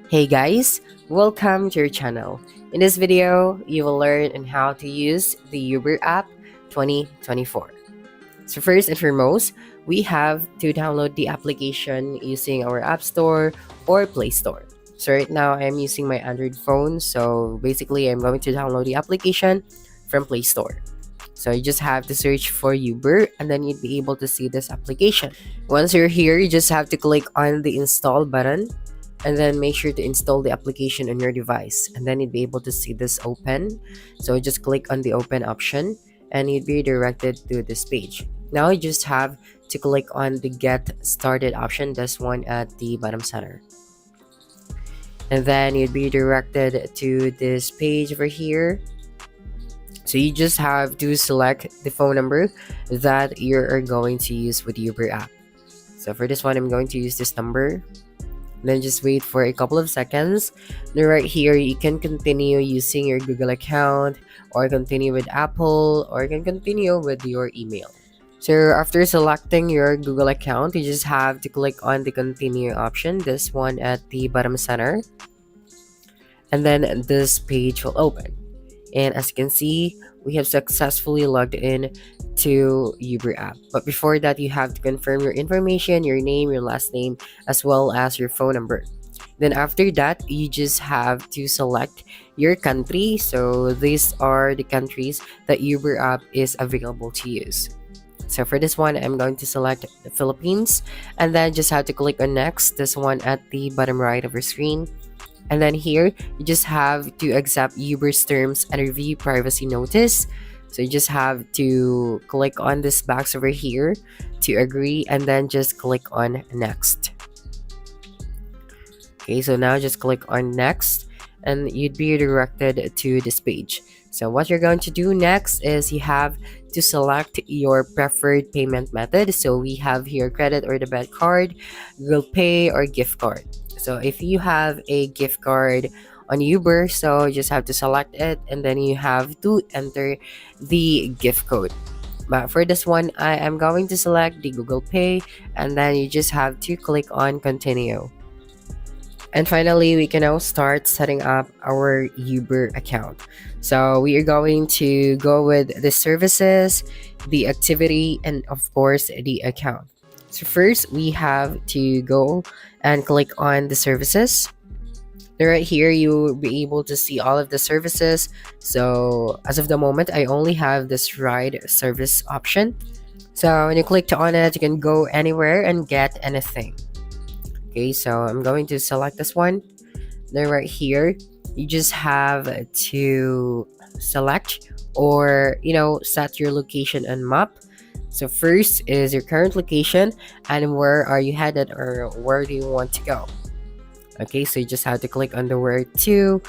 Hey guys, welcome to your channel. In this video, you will learn on how to use the Uber app 2024. So first and foremost, we have to download the application using our App Store or Play Store. So right now I am using my Android phone, so basically I'm going to download the application from Play Store. So you just have to search for Uber and then you'd be able to see this application. Once you're here, you just have to click on the install button and then make sure to install the application on your device, and then you'd be able to see this open. So just click on the open option and you'd be directed to this page. Now you just have to click on the get started option, this one at the bottom center, and then you'd be directed to this page over here. So you just have to select the phone number that you're going to use with the Uber app. So for this one, I'm going to use this number. Then just wait for a couple of seconds. Then right here, you can continue using your Google account, or continue with Apple, or you can continue with your email. So after selecting your Google account, you just have to click on the continue option, this one at the bottom center, and then this page will open. And as you can see, we have successfully logged in to Uber app. But before that, you have to confirm your information, your name, your last name, as well as your phone number. Then after that, you just have to select your country. So these are the countries that Uber app is available to use. So for this one, I'm going to select the Philippines, and then just have to click on next, this one at the bottom right of your screen. And then here, you just have to accept Uber's terms and review privacy notice. So you just have to click on this box over here to agree, and then just click on next. Okay, so now just click on next and you'd be redirected to this page. So what you're going to do next is you have to select your preferred payment method. So we have here credit or debit card, Google Pay, or gift card. So if you have a gift card on Uber, so you just have to select it and then you have to enter the gift code. But for this one, I am going to select the Google Pay, and then you just have to click on continue. And finally, we can now start setting up our Uber account. So we are going to go with the services, the activity, and of course, the account. So first, we have to go and click on the services. Right here, you will be able to see all of the services. So as of the moment, I only have this ride service option. So when you click on it, you can go anywhere and get anything. Okay, so I'm going to select this one. Then right here, you just have to select or set your location and map. So first is your current location and where are you headed, or where do you want to go. Okay, so you just have to click on the word to,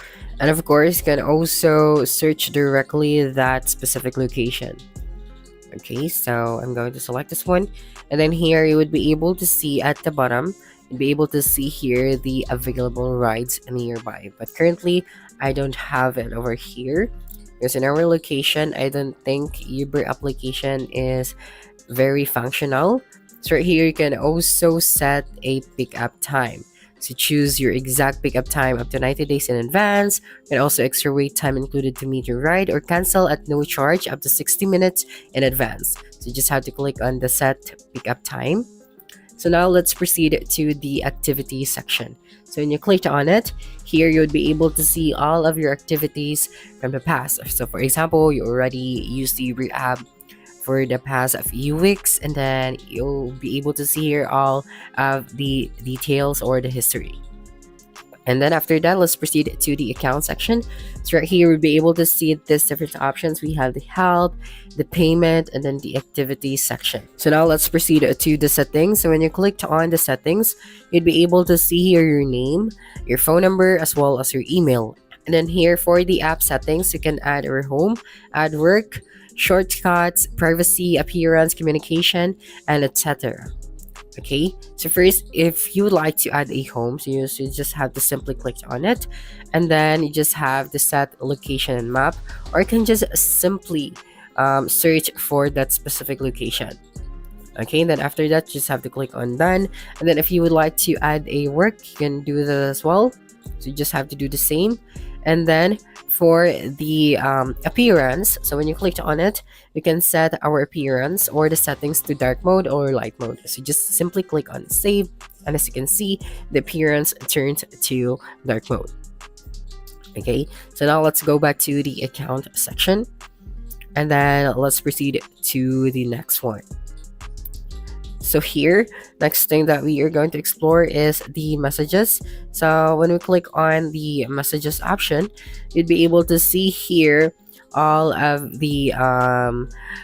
and of course you can also search directly that specific location. Okay, so I'm going to select this one, and then here you would be able to see at the bottom, you'd be able to see here the available rides nearby. But currently, I don't have it over here because in our location, I don't think Uber application is very functional. So right here, you can also set a pickup time. So choose your exact pickup time up to 90 days in advance, and also extra wait time included to meet your ride, or cancel at no charge up to 60 minutes in advance. So you just have to click on the set pickup time. So now let's proceed to the activity section. So when you click on it, here you would be able to see all of your activities from the past. So for example, you already used the Uber app for the past few weeks, and then you'll be able to see here all of the details or the history. And then after that, let's proceed to the account section. So right here, we'll be able to see these different options. We have the help, the payment, and then the activity section. So now let's proceed to the settings. So when you clicked on the settings, you'd be able to see here your name, your phone number, as well as your email. And then here for the app settings, you can add your home, add work, shortcuts, privacy, appearance, communication, and etc. Okay, so first, if you would like to add a home, so you just have to simply click on it, and then you just have to set location and map, or you can just simply search for that specific location. Okay, then after that, you just have to click on done. And then if you would like to add a work, you can do that as well. So you just have to do the same. And then for the appearance, so when you click on it, you can set our appearance or the settings to dark mode or light mode. So you just simply click on save, and as you can see, the appearance turns to dark mode. Okay, so now let's go back to the account section, and then let's proceed to the next one. So here, next thing that we are going to explore is the messages. So when we click on the messages option, you'd be able to see here all of the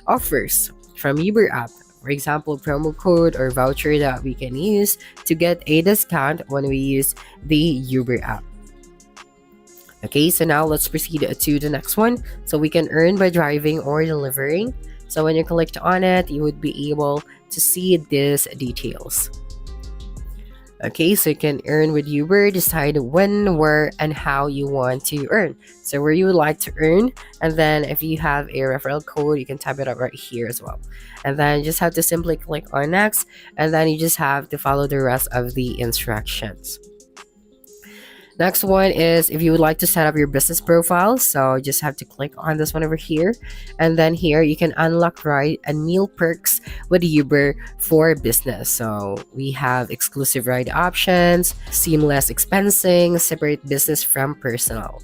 offers from Uber app. For example, promo code or voucher that we can use to get a discount when we use the Uber app. Okay, so now let's proceed to the next one. So we can earn by driving or delivering. So when you click on it, you would be able to see these details. Okay, so you can earn with Uber, decide when, where, and how you want to earn. So where you would like to earn, and then if you have a referral code, you can type it up right here as well. And then you just have to simply click on next, and then you just have to follow the rest of the instructions. Next one is if you would like to set up your business profile. So you just have to click on this one over here. And then here you can unlock ride and meal perks with Uber for business. So we have exclusive ride options, seamless expensing, separate business from personal.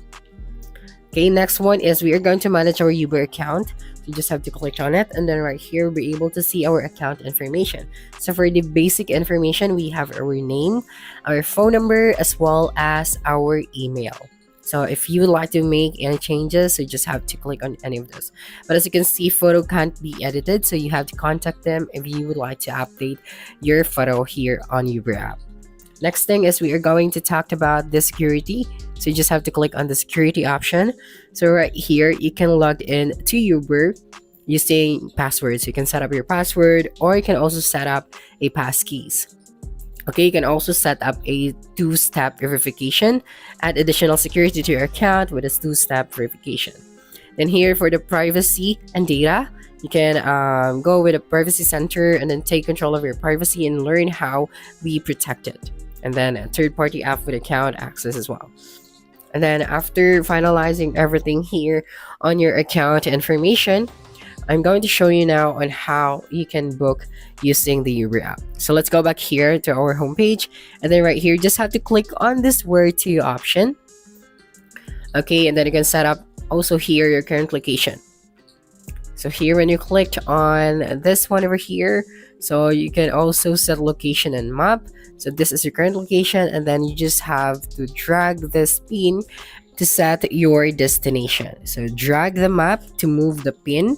Okay, next one is we are going to manage our Uber account. You just have to click on it, and then right here we'll be able to see our account information. So for the basic information, we have our name, our phone number, as well as our email. So if you would like to make any changes, you just have to click on any of those. But as you can see, photo can't be edited, so you have to contact them if you would like to update your photo here on Uber app. Next thing is we are going to talk about the security. So you just have to click on the security option. So right here, you can log in to Uber using passwords. You can set up your password, or you can also set up a passkeys. Okay, you can also set up a two-step verification, add additional security to your account with a two-step verification. Then here for the privacy and data, you can go with a privacy center and then take control of your privacy and learn how we protect it. And then a third-party app with account access as well. And then after finalizing everything here on your account information, I'm going to show you now on how you can book using the Uber app. So let's go back here to our homepage, and then right here, you just have to click on this where to option. Okay, and then you can set up also here your current location. So here when you clicked on this one over here, so you can also set location and map. So this is your current location, and then you just have to drag this pin to set your destination. So drag the map to move the pin,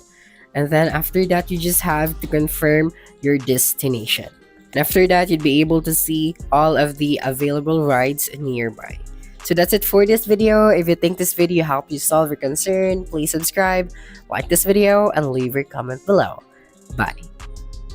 and then after that you just have to confirm your destination. And after that, you'd be able to see all of the available rides nearby. So that's it for this video. If you think this video helped you solve your concern, please subscribe, like this video, and leave your comment below. Bye.